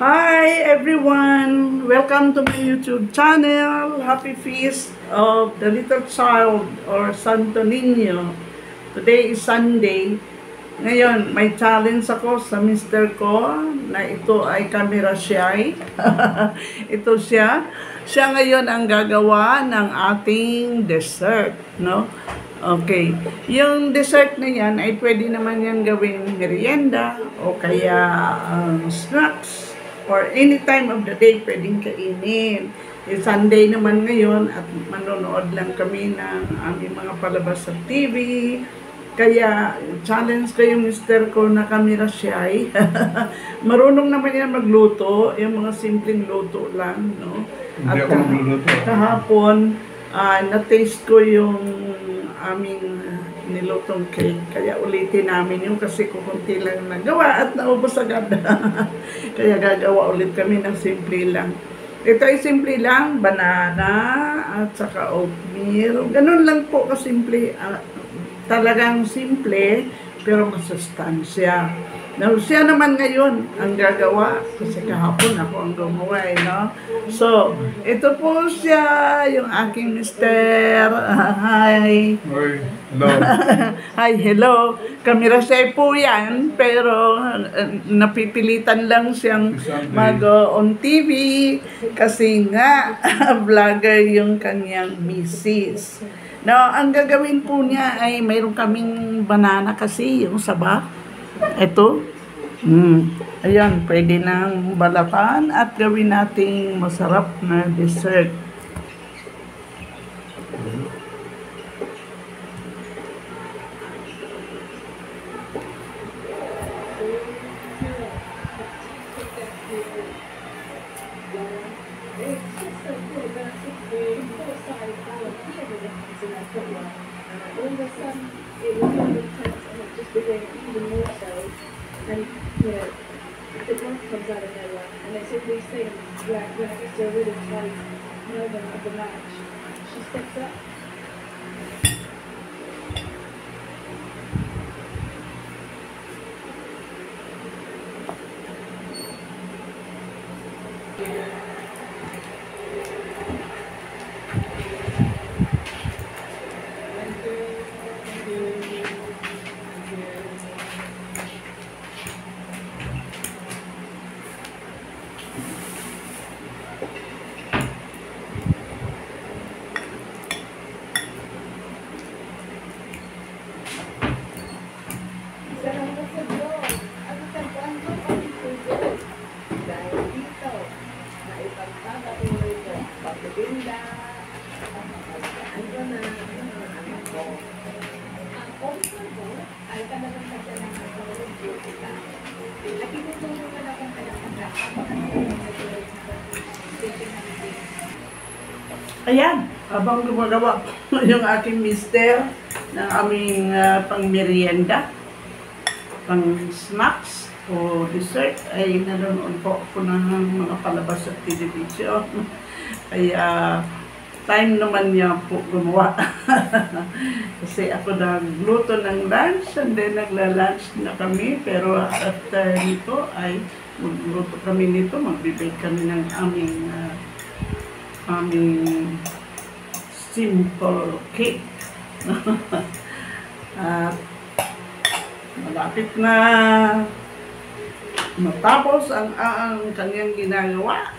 Hi everyone! Welcome to my YouTube channel. Happy Feast of the Little Child or Santo Niño. Today is Sunday. Ngayon, may challenge ako sa mister ko na ito ay camera shy. Ito siya. Siya ngayon ang gagawa ng ating dessert, no? Okay. Yung dessert na yan ay pwede naman yan gawing merienda o kaya snacks or any time of the day pwedeng kainin. Sunday naman ngayon at manonood lang kami ng aming mga palabas sa TV. Kaya challenge ko yung mister ko na camera shy. Marunong naman yan magluto, yung mga simpleng luto lang, no? Hindi ako magluluto. Kahapon, na-taste ko yung aming nilutong cake. Kaya ulitin namin yung kasi kukunti lang nagawa at naubos agad. Kaya gagawa ulit kami ng simple lang. Ito ay simple lang, banana at saka oatmeal. Ganun lang po kasimple. Talagang simple pero masustansya. Now, siya naman ngayon ang gagawa kasi kahapon ako ang gumawa, no? So, ito po siya, yung aking mister. Hi! Hello. Hi, hello. Camera shy po yan, pero napipilitan lang siyang mag-on TV kasi nga vlogger yung kanyang misis. Now, ang gagawin po niya ay mayroon kaming banana kasi, yung saba. Ito. Ayan, pwede nang balatan at gawin nating masarap na dessert. All of a sudden, it was all intense and it just became even more so. And, you know, the blood comes out of nowhere. And it's all these things where when it gets to a really tight moment of the match, she steps up. Ayan, habang gumagawa yung aking mister ng aming pang-merienda, pang-snacks o dessert, ay nanonood po ako ng mga palabas at television. Kaya time naman niya po gumawa. Kasi ako nagluto ng lunch and then nagla-lunch na kami. Pero after nito ay magluto kami nito, magbibake kami ng aming simple cake. At malapit na matapos ang kanyang ginagawa.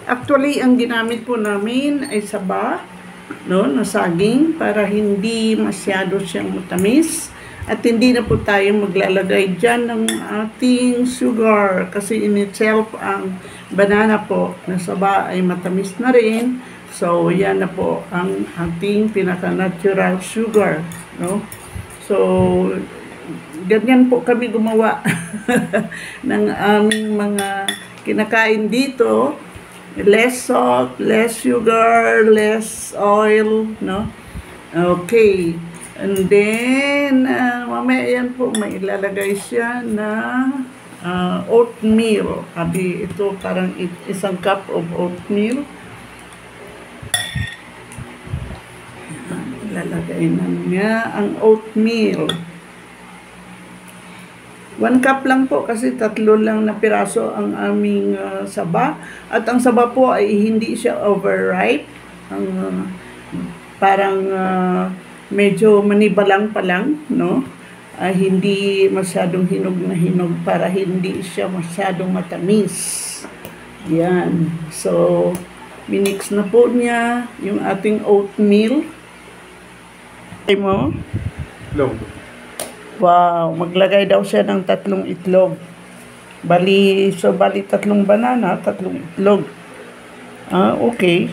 Actually, ang ginamit po namin ay saba, no, na saging para hindi masyado siyang matamis. At hindi na po tayo maglalagay dyan ng ating sugar kasi in itself ang banana po na saba ay matamis na rin. So, yan na po ang ating pinaka-natural sugar, no? So, ganyan po kami gumawa ng aming mga kinakain dito. Less salt, less sugar, less oil, no? Okay. And then, mamaya yan po, may ilalagay siya na oatmeal. Sabi, ito parang isang cup of oatmeal. Ilalagay na niya ang oatmeal. 1 cup lang po kasi 3 lang na piraso ang aming saba. At ang saba po ay hindi siya overripe. Parang medyo manibalang pa lang, no? Hindi masyadong hinog na hinog para hindi siya masyadong matamis. Yan. So, minix na po niya yung ating oatmeal. Ay mo? Itlog. Wow, maglagay daw siya ng 3 itlog. Bali 3 banana, 3 itlog. Okay.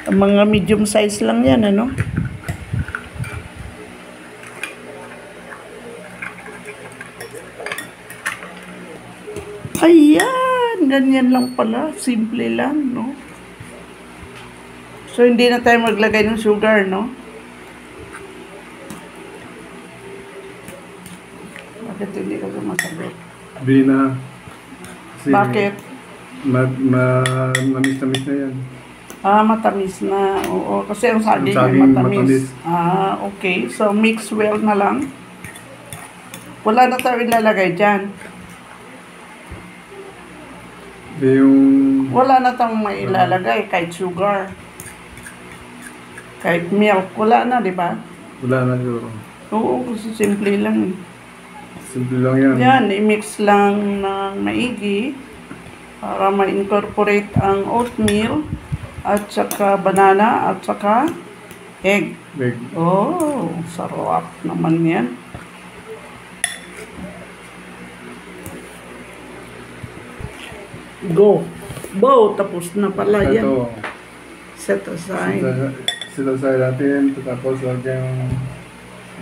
Mga medium size lang yan, ano? Ayan, ganyan lang pala. Simple lang, no? So, hindi na tayo maglagay ng sugar, no? Bakit hindi ka sumasagot? Di na. Kasi Bakit? Matamis na yan. Matamis na. Oo, kasi ang saging ay saging matamis. Okay. So, mix well na lang. Wala na tayo ilalagay dyan. Wala na tayong may ilalagay. Kahit sugar. Kahit milk. Wala na, di ba? Wala na siguro. Oo, kasi simple lang. Simple lang yan. Yan, i-mix lang ng maigi para ma-incorporate ang oatmeal at saka banana at saka egg. Egg. Oh, sarap naman yan. Go. Tapos na pala yan. Ito. Set aside. Set aside natin. Tapos lagyan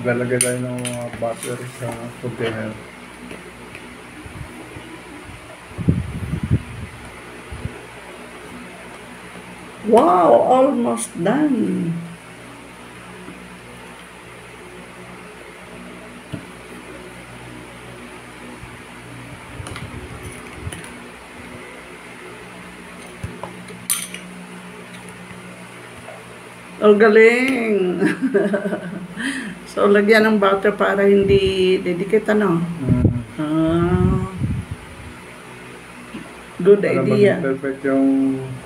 lalagay tayo ng mga butter sa container. Wow, almost done. Oh, galing. So, lagyan ng butter para hindi didikit, ano? Good Para idea. maging perfect yung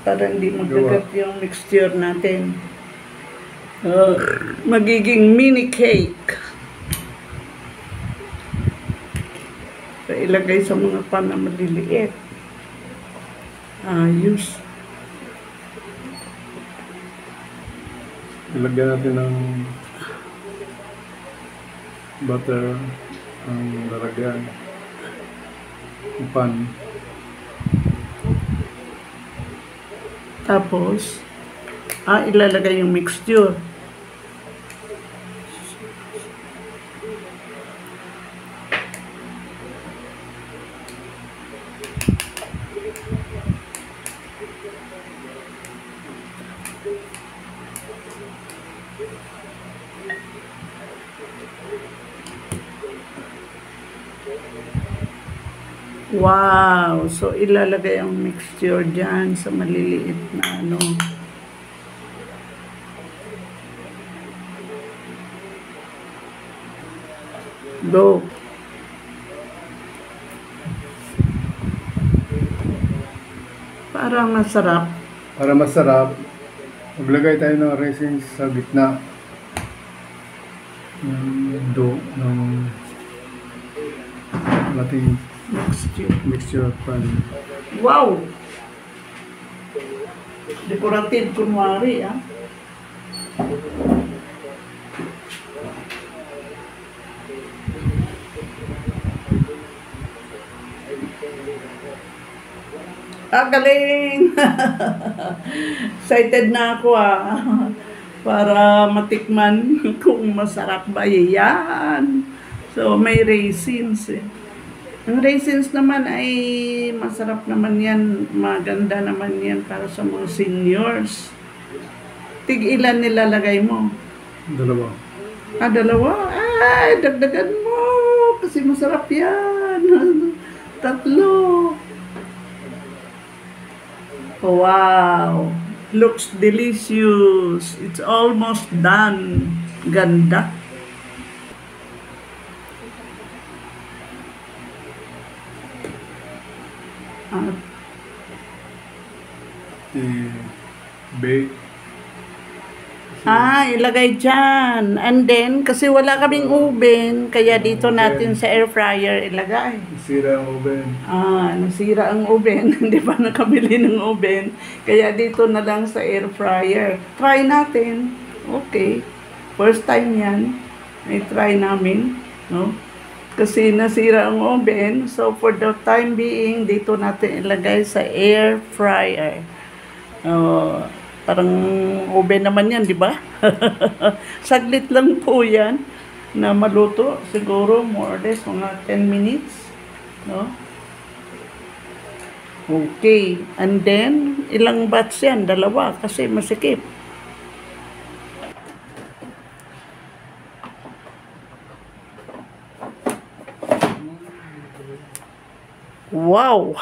Para hindi magkagat yung mixture natin. Magiging mini cake. So, ilagay sa mga pan na maliliit. Ayos. ilagyan natin ng butter ang lalagyan ng pan. Tapos, ilalagay yung mixture. Wow! So, ilalagay ang mixture dyan sa maliliit na ano. Go! Para masarap. Para masarap, maglagay tayo ng raisins sa gitna ng dough ng ating mixture pan. Wow! Decorative kunwari, Galing! Excited na ako, para matikman kung masarap ba yan. So, may raisins, Ang raisins naman ay masarap naman yan. Maganda naman yan para sa mga seniors. Tig-ilan nilalagay mo? 2. 2? Ay, dagdagan mo. Kasi masarap yan. 3. Wow! Looks delicious. It's almost done. Ganda. Ah, i-bake. ilagay dyan. And then, kasi wala kaming oven, kaya dito natin sa air fryer ilagay. Sira ang oven. Nasira ang oven. Hindi pa nakabili ng oven. Kaya dito na lang sa air fryer. Try natin. Okay. First time yan. May try namin. No? Kasi nasira ang oven. So, for the time being, dito natin ilagay sa air fryer. Parang oven naman yan, di ba? Saglit lang po yan na maluto. Siguro more or less mga 10 minutes. No? Okay. And then, ilang batch yan? Dalawa kasi masikip. Wow!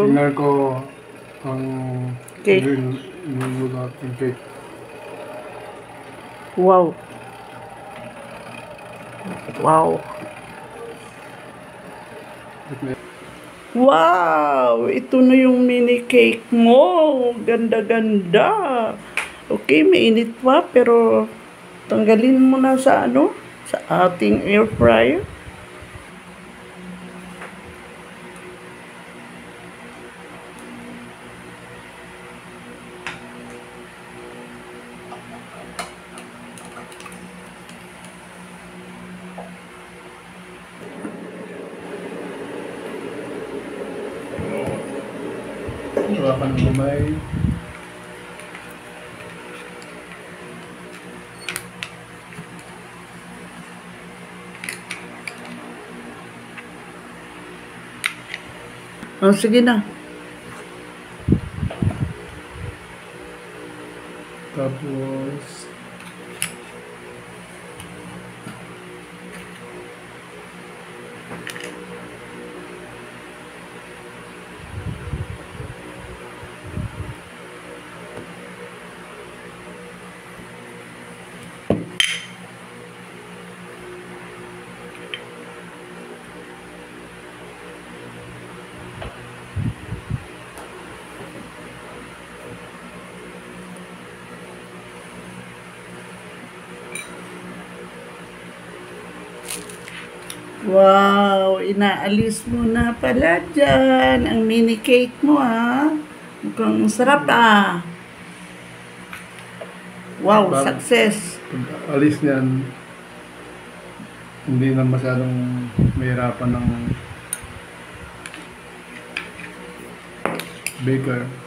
Tingnan ko ang Cake. niluto natin cake. Wow! Wow! Wow! Ito na yung mini cake mo. Ganda-ganda. Okay, mainit pa, pero tanggalin mo na sa sa ating air fryer. Hawakan ng kamay. Sige na. Tapos Wow, inaalis mo na pala dyan ang mini cake mo, ha? Mukhang sarap, Wow, success. pag alis niyan, hindi na masyadong mahirapan ng baker.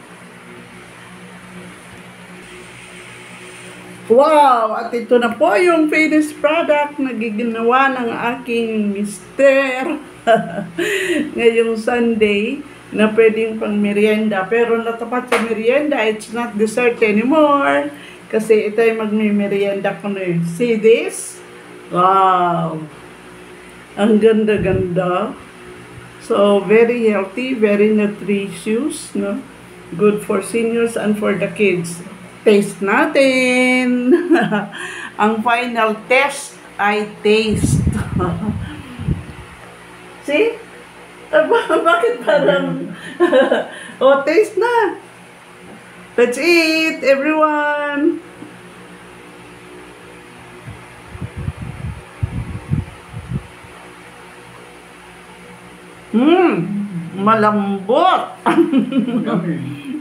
Wow! At ito na po yung finished product na giginawa ng aking mister ngayong Sunday na pwedeng pang merienda. Pero natapat sa merienda, it's not dessert anymore. Kasi ito ay magmi-merienda ko na. See this? Wow! Ang ganda-ganda. So, very healthy, very nutritious, no? Good for seniors and for the kids. Taste natin. Ang final test ay taste. See? Bakit parang... taste na. Let's eat, everyone. Malambot.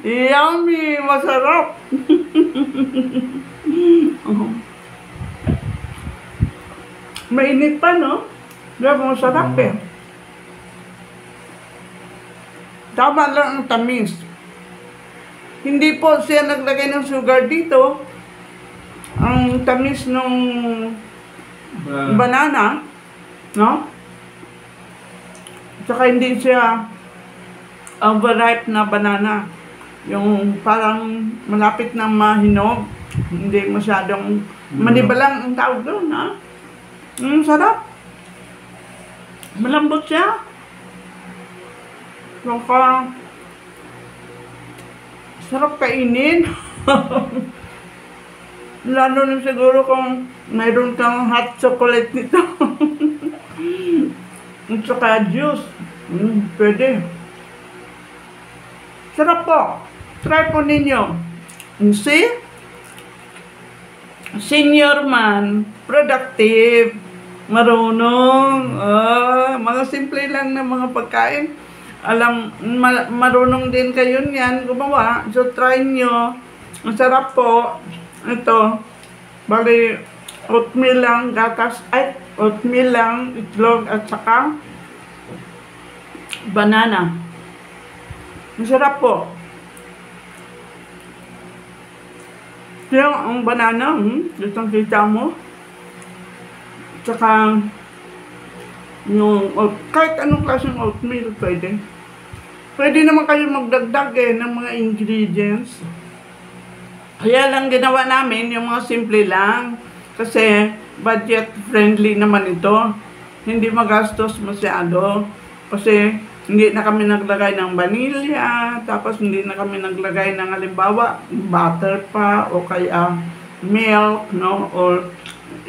Yummy, masarap. Mainit pa, no? Diba, masarap eh. Tama lang ang tamis. Hindi po siya naglagay ng sugar dito. Ang tamis ng banana, no? Tsaka hindi siya overripe na banana. Yung parang malapit na mahinog. Hindi masyadong manibalang ang tawag doon, ha? Sarap. Malambot siya. Saka, sarap kainin. Lalo na siguro kung mayroon kang hot chocolate nito. At saka juice. Pwede. Sarap po. Try po ninyo. See? Senior man, productive, marunong, mga simple lang na mga pagkain. Marunong din kayo niyan gumawa. So try nyo. Masarap po. Ito, bali, oatmeal lang, gatas, oatmeal lang, itlog, at saka banana. Masarap po. Kaya ang banana, itong kita mo. Tsaka, kahit anong klaseng oatmeal pwede. Pwede naman kayo magdagdag ng mga ingredients. Kaya lang ginawa namin yung mga simple lang. Kasi budget friendly naman ito. Hindi magastos masyado. Kasi hindi na kami naglagay ng vanilla, tapos hindi na kami naglagay ng halimbawa, butter pa, o kaya milk, no? Or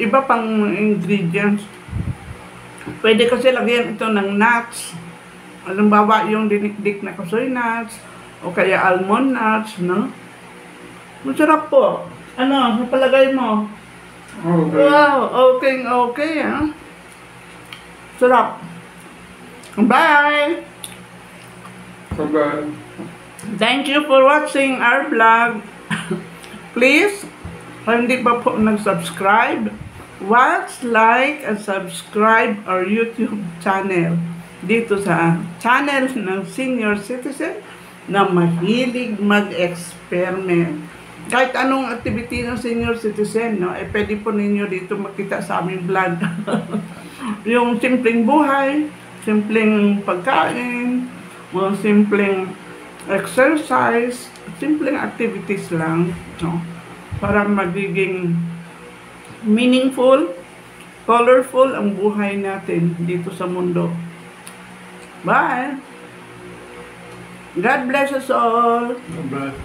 iba pang ingredients. Pwede kasi lagyan ito ng nuts. Halimbawa, yung dinikdik na kasoy nuts, o kaya almond nuts, no? Masarap po. Ano, sa palagay mo? Okay. Wow, okay, ha? Sarap. Bye! Bye-bye. Thank you for watching our vlog. Please, kung hindi pa po nag-subscribe, watch, like, and subscribe our YouTube channel. Dito sa channel ng senior citizen na mahilig mag-experiment. Kahit anong activity ng senior citizen, no, pwede po ninyo dito makita sa aming vlog. Yung simpleng buhay, simpleng pagkain, mga simpleng exercise, simpleng activities lang, no? Para magiging meaningful, colorful ang buhay natin dito sa mundo. Bye! God bless us all! God bless.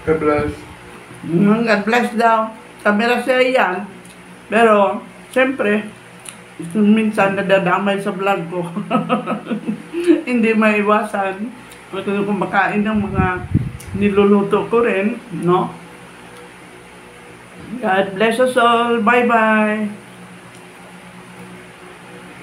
God bless. God bless daw. Kamera siya yan. Pero, siyempre, minsan nadadamay sa vlog ko. Hindi maiwasan. Kung kumakain ng mga niluluto ko rin, no? God bless us all. Bye-bye.